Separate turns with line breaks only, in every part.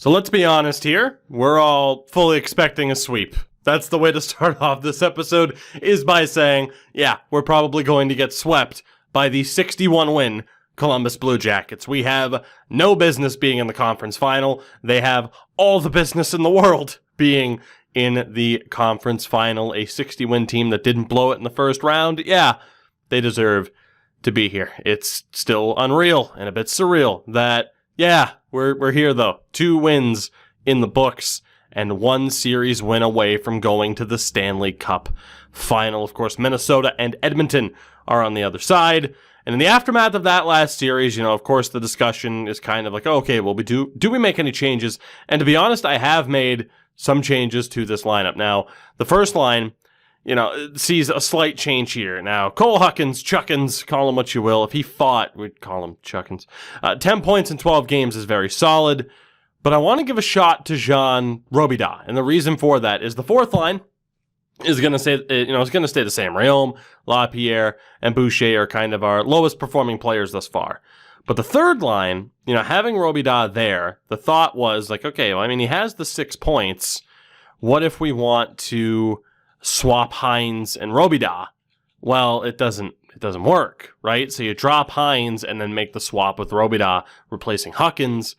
So let's be honest here. We're all fully expecting a sweep. That's the way to start off this episode, is by saying, yeah, we're probably going to get swept by the 61-win Columbus Blue Jackets. We have no business being in the conference final. They have all the business in the world being in the conference final. A 60-win team that didn't blow it in the first round. Yeah, they deserve to be here. It's still unreal and a bit surreal that, yeah, we're here though. 2 wins in the books and 1 series win away from going to the Stanley Cup final. Of course, Minnesota and Edmonton are on the other side. And in the aftermath of that last series, of course, the discussion is kind of like, okay, well, do we make any changes? And to be honest, I have made some changes to this lineup. Now, the first line, sees a slight change here. Now, Cole Huckins, Chuckins, call him what you will. If he fought, we'd call him Chuckins. 10 points in 12 games is very solid. But I want to give a shot to Jean Robida. And the reason for that is the fourth line is going to stay the same. Réaume, LaPierre, and Boucher are kind of our lowest performing players thus far. But the third line, having Robida there, the thought was like, okay, well, he has the 6 points. What if we want to swap Hines and Robida? Well, it doesn't work, right? So you drop Hines and then make the swap with Robida, replacing Huckins,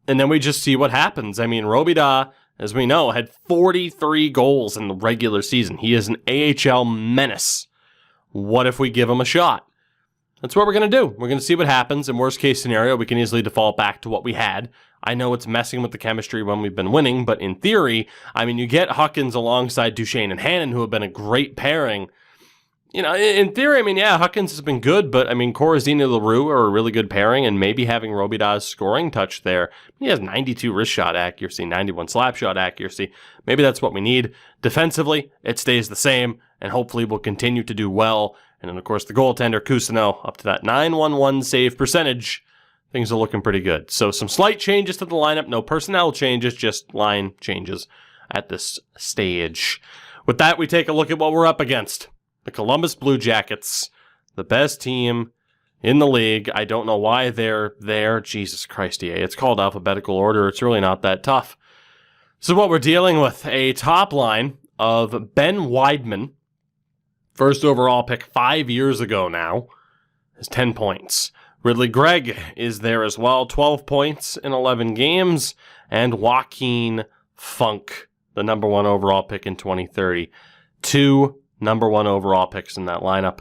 and then we just see what happens. Robida, as we know, had 43 goals in the regular season. He is an AHL menace. What if we give him a shot? That's what we're going to do. We're going to see what happens. In worst case scenario, we can easily default back to what we had. I know it's messing with the chemistry when we've been winning, but in theory, you get Huckins alongside Duchesne and Hannon, who have been a great pairing. In theory, Huckins has been good, but Corazine and LaRue are a really good pairing, and maybe having Robida's scoring touch there. He has 92 wrist shot accuracy, 91 slap shot accuracy. Maybe that's what we need. Defensively, it stays the same, and hopefully we'll continue to do well. And then, of course, the goaltender, Cousineau, up to that .911 save percentage. Things are looking pretty good. So some slight changes to the lineup. No personnel changes, just line changes at this stage. With that, we take a look at what we're up against. The Columbus Blue Jackets, the best team in the league. I don't know why they're there. Jesus Christ, EA. It's called alphabetical order. It's really not that tough. So what we're dealing with, a top line of Ben Weidman, first overall pick 5 years ago now, has 10 points. Ridley Gregg is there as well, 12 points in 11 games. And Joaquin Funk, the number 1 overall pick in 2030. 2 number 1 overall picks in that lineup.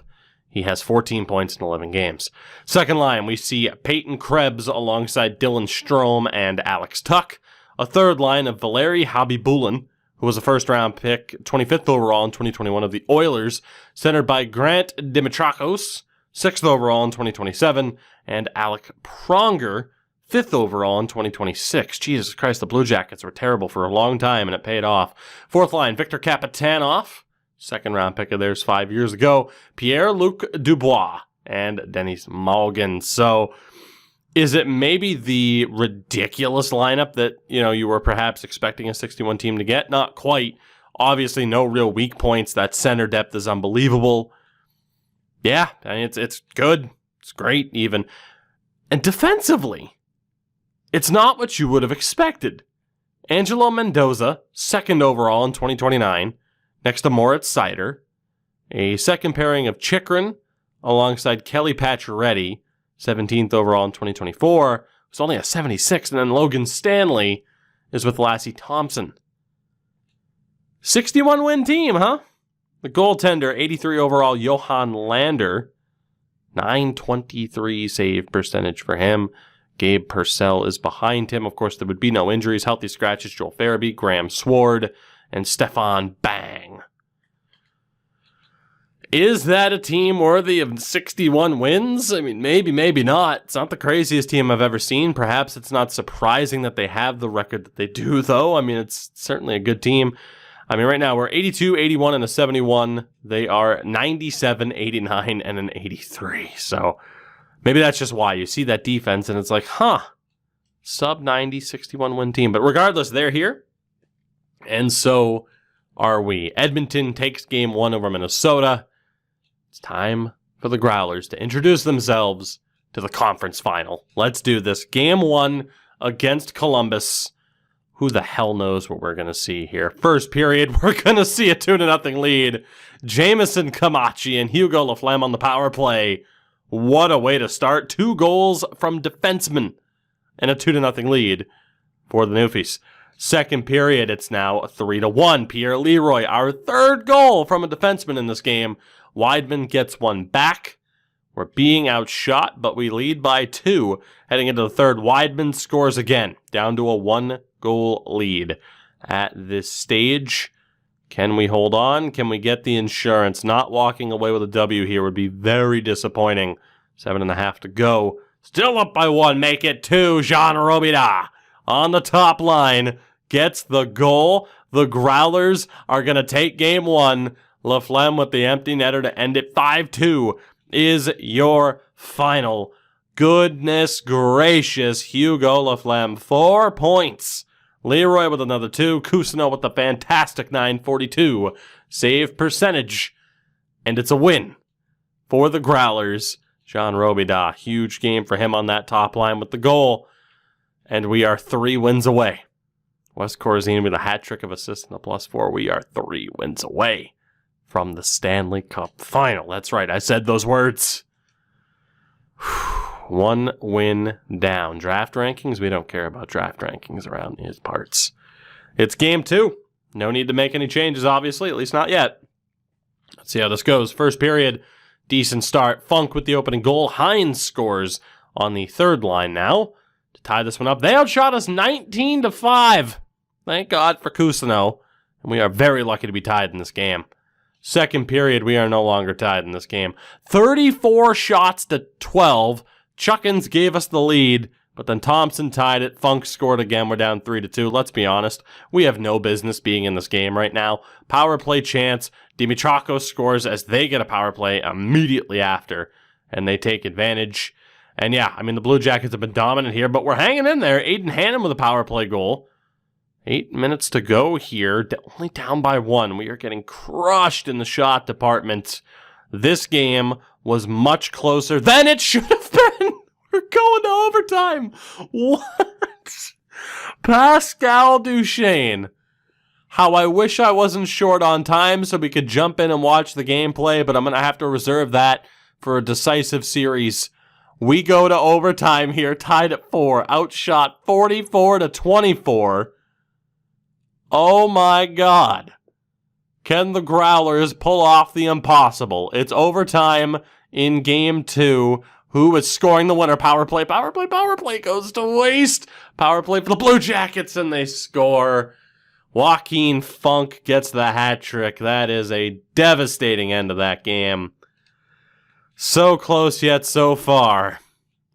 He has 14 points in 11 games. Second line, we see Peyton Krebs alongside Dylan Strome and Alex Tuck. A third line of Valeri Habibulin, who was a first-round pick, 25th overall in 2021 of the Oilers, centered by Grant Dimitrakos, 6th overall in 2027, and Alec Pronger, 5th overall in 2026. Jesus Christ, the Blue Jackets were terrible for a long time, and it paid off. Fourth line, Victor Kapitanov, second-round pick of theirs 5 years ago, Pierre-Luc Dubois, and Denis Malgin. So is it maybe the ridiculous lineup that, you were perhaps expecting a 61 team to get? Not quite. Obviously, no real weak points. That center depth is unbelievable. Yeah, it's good. It's great, even. And defensively, it's not what you would have expected. Angelo Mendoza, 2nd overall in 2029, next to Moritz Seider. A second pairing of Chychrun alongside Kelly Pacioretty, 17th overall in 2024. It's only a 76, and then Logan Stanley is with Lassie Thompson. 61-win team, huh? The goaltender, 83 overall, Johan Lander. .923 save percentage for him. Gabe Purcell is behind him. Of course, there would be no injuries. Healthy scratches, Joel Farabee, Graham Sword, and Stefan Bang. Is that a team worthy of 61 wins? Maybe, maybe not. It's not the craziest team I've ever seen. Perhaps it's not surprising that they have the record that they do, though. It's certainly a good team. Right now we're 82, 81, and a 71. They are 97, 89, and an 83. So maybe that's just why you see that defense, and it's like, sub 90, 61 win team. But regardless, they're here, and so are we. Edmonton takes game 1 over Minnesota. It's time for the Growlers to introduce themselves to the conference final. Let's do this. Game 1 against Columbus. who the hell knows what we're going to see here. First period, we're going to see a 2-0 lead. Jamison Camachi and Hugo Laflamme on the power play. What a way to start. 2 goals from defensemen and a 2-0 lead for the Newfies. Second period, it's now 3-1. Pierre Leroy, our third goal from a defenseman in this game. Weidman gets one back. We're being outshot, but we lead by 2. Heading into the third, Weidman scores again, down to a 1-goal lead. At this stage, can we hold on? Can we get the insurance? Not walking away with a W here would be very disappointing. 7.5 to go. Still up by 1. Make it 2. Jean Robida on the top line gets the goal. The Growlers are going to take game 1. Laflamme with the empty netter to end it. 5-2 is your final. Goodness gracious, Hugo Laflamme, 4 points. Leroy with another 2. Cousineau with the fantastic 942 save percentage. And it's a win for the Growlers. Jean Robida, huge game for him on that top line with the goal. And we are 3 wins away. Wes Corazini with a hat trick of assists and a +4. We are 3 wins away from the Stanley Cup final. That's right, I said those words. 1 win down. Draft rankings? We don't care about draft rankings around these parts. It's game 2. No need to make any changes, obviously, at least not yet. Let's see how this goes. First period, decent start. Funk with the opening goal. Hines scores on the third line now to tie this one up. They outshot us 19-5. Thank God for Cousineau. And we are very lucky to be tied in this game. Second period, we are no longer tied in this game. 34 shots to 12. Chuckins gave us the lead, but then Thompson tied it. Funk scored again. We're down 3-2. Let's be honest. We have no business being in this game right now. Power play chance. Dimitrako scores as they get a power play immediately after, and they take advantage. And yeah, I mean, the Blue Jackets have been dominant here, but we're hanging in there. Aiden Hannon with a power play goal. 8 minutes to go here. Only down by 1. We are getting crushed in the shot department. This game was much closer than it should have been. We're going to overtime. What? Pascal Duchesne. How I wish I wasn't short on time so we could jump in and watch the gameplay, but I'm going to have to reserve that for a decisive series. We go to overtime here, tied at 4, outshot 44-24. Oh my God. Can the Growlers pull off the impossible? It's overtime in game 2. Who is scoring the winner? Power play, power play, power play goes to waste. Power play for the Blue Jackets, and they score. Joaquin Funk gets the hat trick. That is a devastating end to that game. So close yet so far.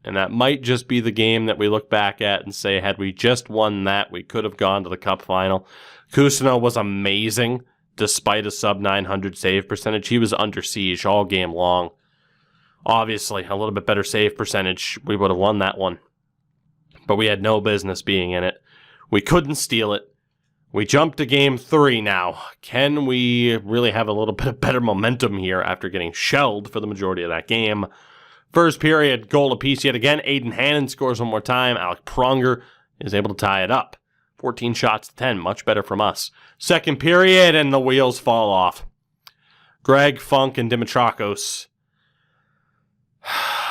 And that might just be the game that we look back at and say, had we just won that, we could have gone to the Cup final. Cousineau was amazing, despite a sub-900 save percentage. He was under siege all game long. Obviously, a little bit better save percentage. We would have won that one. But we had no business being in it. We couldn't steal it. We jump to game 3 now. Can we really have a little bit of better momentum here after getting shelled for the majority of that game? First period, goal apiece yet again. Aiden Hannon scores one more time. Alec Pronger is able to tie it up. 14 shots to 10, much better from us. Second period, and the wheels fall off. Greg, Funk, and Dimitrakos.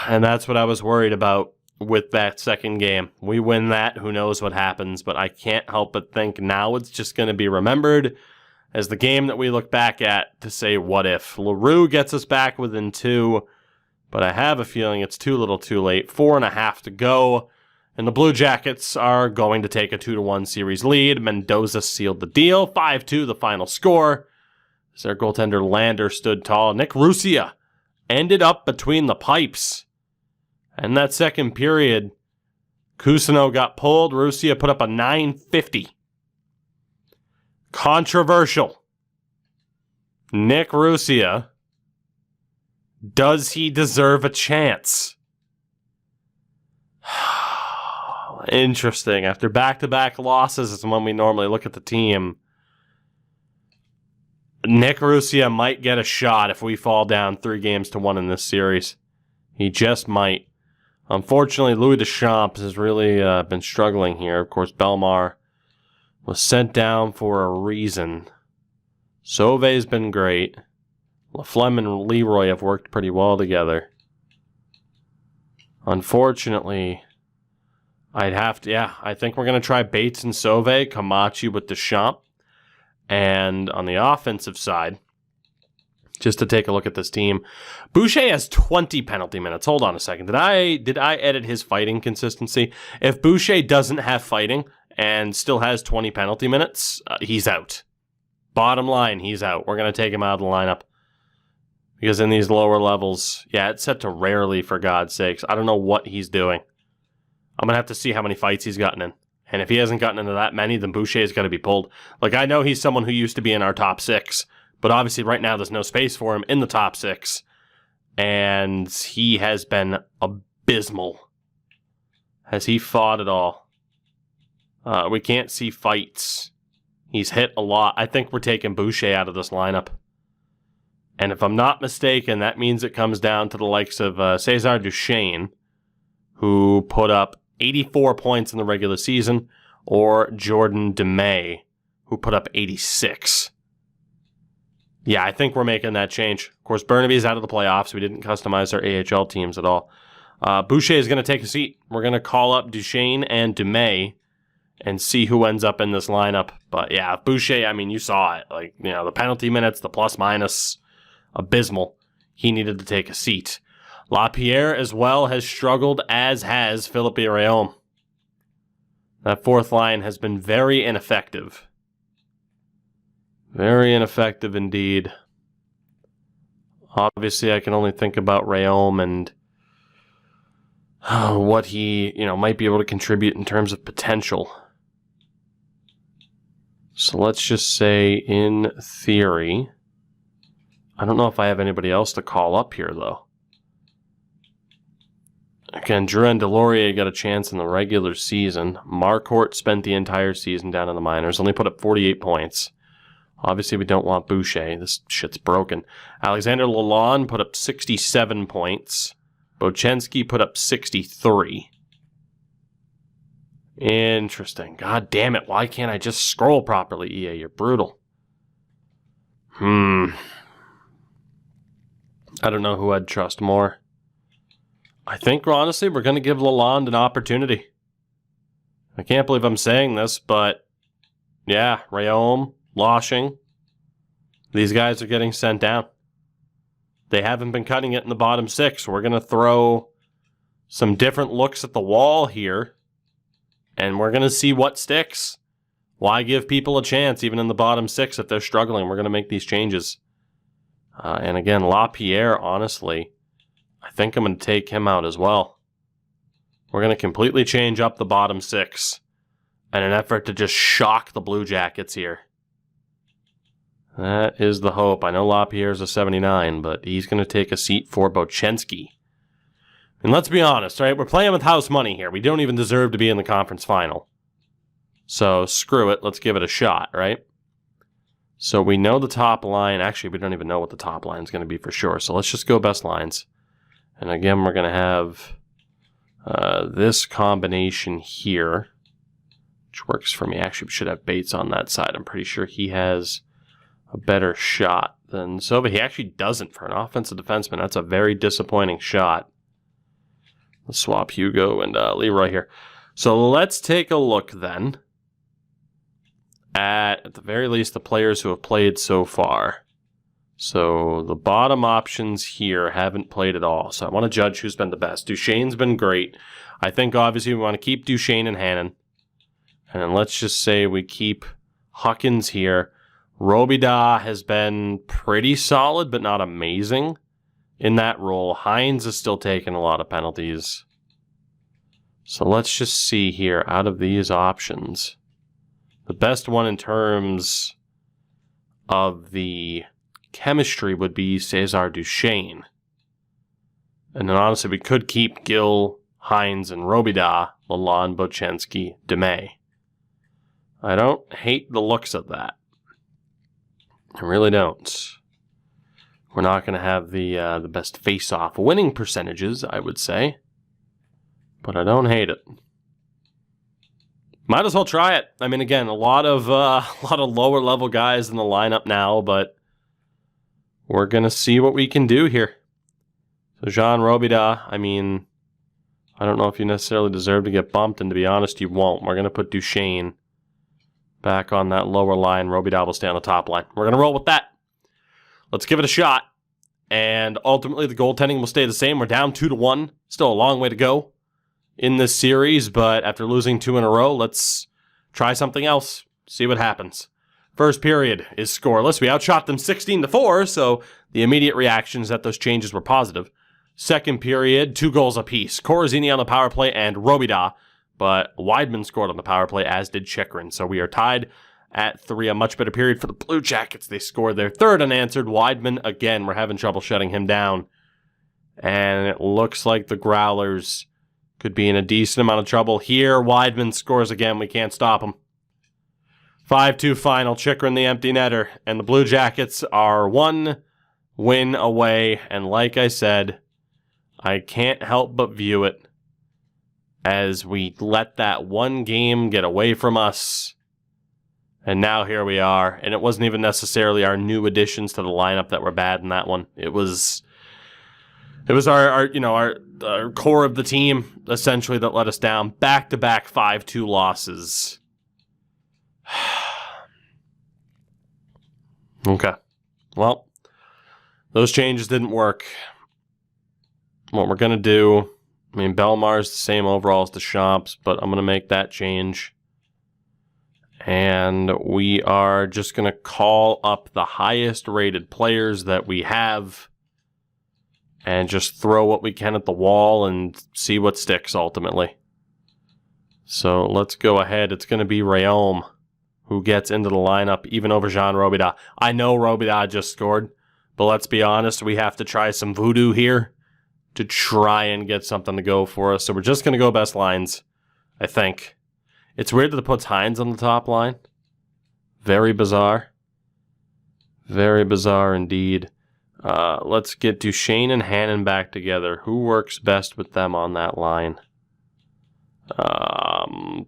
And that's what I was worried about with that second game. We win that, who knows what happens, but I can't help but think now it's just going to be remembered as the game that we look back at to say, what if? LaRue gets us back within 2, but I have a feeling it's too little too late. 4.5 to go, and the Blue Jackets are going to take a 2-1 series lead. Mendoza sealed the deal. 5-2 the final score. As their goaltender Lander stood tall. Nick Russia ended up between the pipes. And that second period, Cousineau got pulled. Russia put up a 950. Controversial. Nick Russia, does he deserve a chance? Interesting. After back-to-back losses is when we normally look at the team. Nick Russia might get a shot if we fall down 3-1 in this series. He just might. Unfortunately, Louis Deschamps has really been struggling here. Of course, Belmar was sent down for a reason. Sauve's been great. Laflemme and Leroy have worked pretty well together. Unfortunately, I think we're going to try Bates and Sauve, Camachi with Deschamps. And on the offensive side, just to take a look at this team, Boucher has 20 penalty minutes. Hold on a second. Did I edit his fighting consistency? If Boucher doesn't have fighting and still has 20 penalty minutes, he's out. Bottom line, he's out. We're going to take him out of the lineup. Because in these lower levels, it's set to rarely, for God's sakes. I don't know what he's doing. I'm going to have to see how many fights he's gotten in. And if he hasn't gotten into that many, then Boucher's got to be pulled. Like, I know he's someone who used to be in our top 6, but obviously right now there's no space for him in the top 6. And he has been abysmal. Has he fought at all? We can't see fights. He's hit a lot. I think we're taking Boucher out of this lineup. And if I'm not mistaken, that means it comes down to the likes of César Duchesne, who put up 84 points in the regular season, or Jordan DeMay, who put up 86. Yeah, I think we're making that change. Of course, Burnaby's out of the playoffs. We didn't customize our AHL teams at all. Boucher is going to take a seat. We're going to call up Duchesne and DeMay and see who ends up in this lineup. But yeah, Boucher, I mean, you saw it. Like, the penalty minutes, the plus-minus, abysmal. He needed to take a seat. LaPierre as well has struggled, as has Philippe Réaume. That fourth line has been very ineffective. Very ineffective indeed. Obviously, I can only think about Réaume and what he, might be able to contribute in terms of potential. So let's just say, in theory, I don't know if I have anybody else to call up here, though. Again, Drouin Delorier got a chance in the regular season. Marcourt spent the entire season down in the minors, only put up 48 points. Obviously, we don't want Boucher. This shit's broken. Alexander Lalonde put up 67 points. Bochenski put up 63. Interesting. God damn it. Why can't I just scroll properly, EA? You're brutal. I don't know who I'd trust more. I think, honestly, we're going to give Lalonde an opportunity. I can't believe I'm saying this, but yeah, Réaume, Loshing, these guys are getting sent down. They haven't been cutting it in the bottom 6. We're going to throw some different looks at the wall here, and we're going to see what sticks. Why give people a chance, even in the bottom 6, if they're struggling? We're going to make these changes. And again, LaPierre, honestly, I think I'm going to take him out as well. We're going to completely change up the bottom 6 in an effort to just shock the Blue Jackets here. That is the hope. I know LaPierre's a 79, but he's going to take a seat for Bochenski. And let's be honest, right? We're playing with house money here. We don't even deserve to be in the conference final. So screw it. Let's give it a shot, right? So we know the top line. Actually, we don't even know what the top line is going to be for sure. So let's just go best lines. And again, we're going to have this combination here, which works for me. Actually, we should have Bates on that side. I'm pretty sure he has a better shot than Sova. He actually doesn't for an offensive defenseman. That's a very disappointing shot. Let's swap Hugo and Leroy here. So let's take a look then at the very least, the players who have played so far. So the bottom options here haven't played at all. So I want to judge who's been the best. Duchesne's been great. I think obviously we want to keep Duchesne and Hannon. And then let's just say we keep Huckins here. Robida has been pretty solid, but not amazing in that role. Hines is still taking a lot of penalties. So let's just see here, out of these options, the best one in terms of the chemistry would be César Duchesne. And then honestly, we could keep Gill, Hines, and Robida, Lalonde, Bochenski, DeMay. I don't hate the looks of that. I really don't. We're not going to have the best face-off winning percentages, I would say. But I don't hate it. Might as well try it. I mean, again, a lot of lower level guys in the lineup now, but we're gonna see what we can do here. So Jean Robida, I mean, I don't know if you necessarily deserve to get bumped, and to be honest, you won't. We're gonna put Duchesne back on that lower line. Robida will stay on the top line. We're gonna roll with that. Let's give it a shot. And ultimately, the goaltending will stay the same. We're down 2-1. Still a long way to go in this series, but after losing 2 in a row, let's try something else. See what happens. First period is scoreless. We outshot them 16-4, so the immediate reaction is that those changes were positive. Second period, 2 goals apiece. Corazzini on the power play and Robida, but Weidman scored on the power play, as did Chychrun. So we are tied at 3, a much better period for the Blue Jackets. They scored their third unanswered. Weidman, again, we're having trouble shutting him down. And it looks like the Growlers could be in a decent amount of trouble here. Weidman scores again. We can't stop him. 5-2 final. Chychrun the empty netter. And the Blue Jackets are 1 win away. And like I said, I can't help but view it as we let that one game get away from us. And now here we are, and it wasn't even necessarily our new additions to the lineup that were bad in that one. It was our core of the team essentially that let us down. Back-to-back 5-2 losses. Okay, well, those changes didn't work. What we're gonna do, I mean, Belmar's the same overall as Deschamps, but I'm gonna make that change. And we are just going to call up the highest rated players that we have and just throw what we can at the wall and see what sticks ultimately. So let's go ahead. It's going to be Rayom who gets into the lineup even over Jean Robida. I know Robida just scored, but let's be honest, we have to try some voodoo here to try and get something to go for us. So we're just going to go best lines, I think. It's weird that it puts Hines on the top line. Very bizarre. Very bizarre indeed. Let's get Duchesne and Hannon back together. Who works best with them on that line? I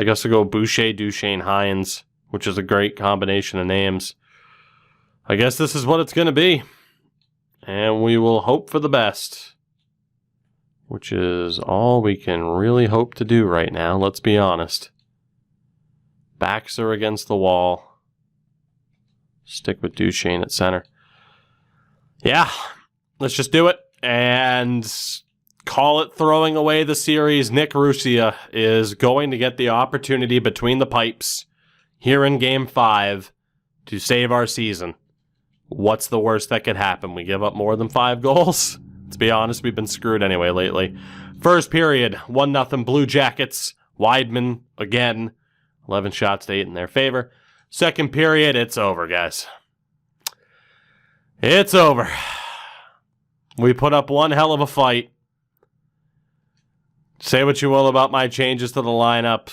guess I'll go Boucher, Duchesne, Hines, which is a great combination of names. I guess this is what it's going to be. And we will hope for the best. Which is all we can really hope to do right now, let's be honest. Backs are against the wall. Stick with Duchesne at center. Yeah, let's just do it and call it throwing away the series. Nick Russia is going to get the opportunity between the pipes here in Game 5 to save our season. What's the worst that could happen? We give up more than 5 goals? To be honest, we've been screwed anyway lately. First period, 1-0 Blue Jackets. Weidman, again, 11 shots to 8 in their favor. Second period, it's over, guys. It's over. We put up one hell of a fight. Say what you will about my changes to the lineup.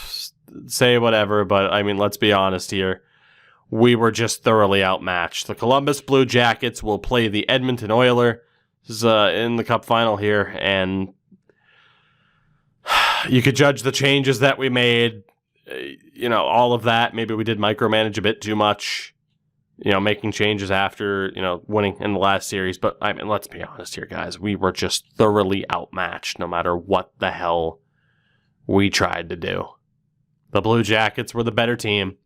Say whatever, but, I mean, let's be honest here. We were just thoroughly outmatched. The Columbus Blue Jackets will play the Edmonton Oilers. This is in the Cup final here, and you could judge the changes that we made, all of that. Maybe we did micromanage a bit too much, making changes after, winning in the last series. But, I mean, let's be honest here, guys. We were just thoroughly outmatched no matter what the hell we tried to do. The Blue Jackets were the better team.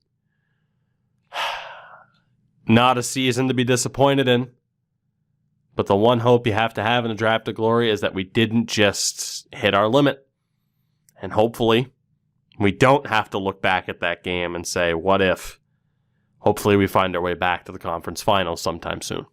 Not a season to be disappointed in. But the one hope you have to have in a draft of glory is that we didn't just hit our limit. And hopefully, we don't have to look back at that game and say, what if? Hopefully, we find our way back to the conference finals sometime soon.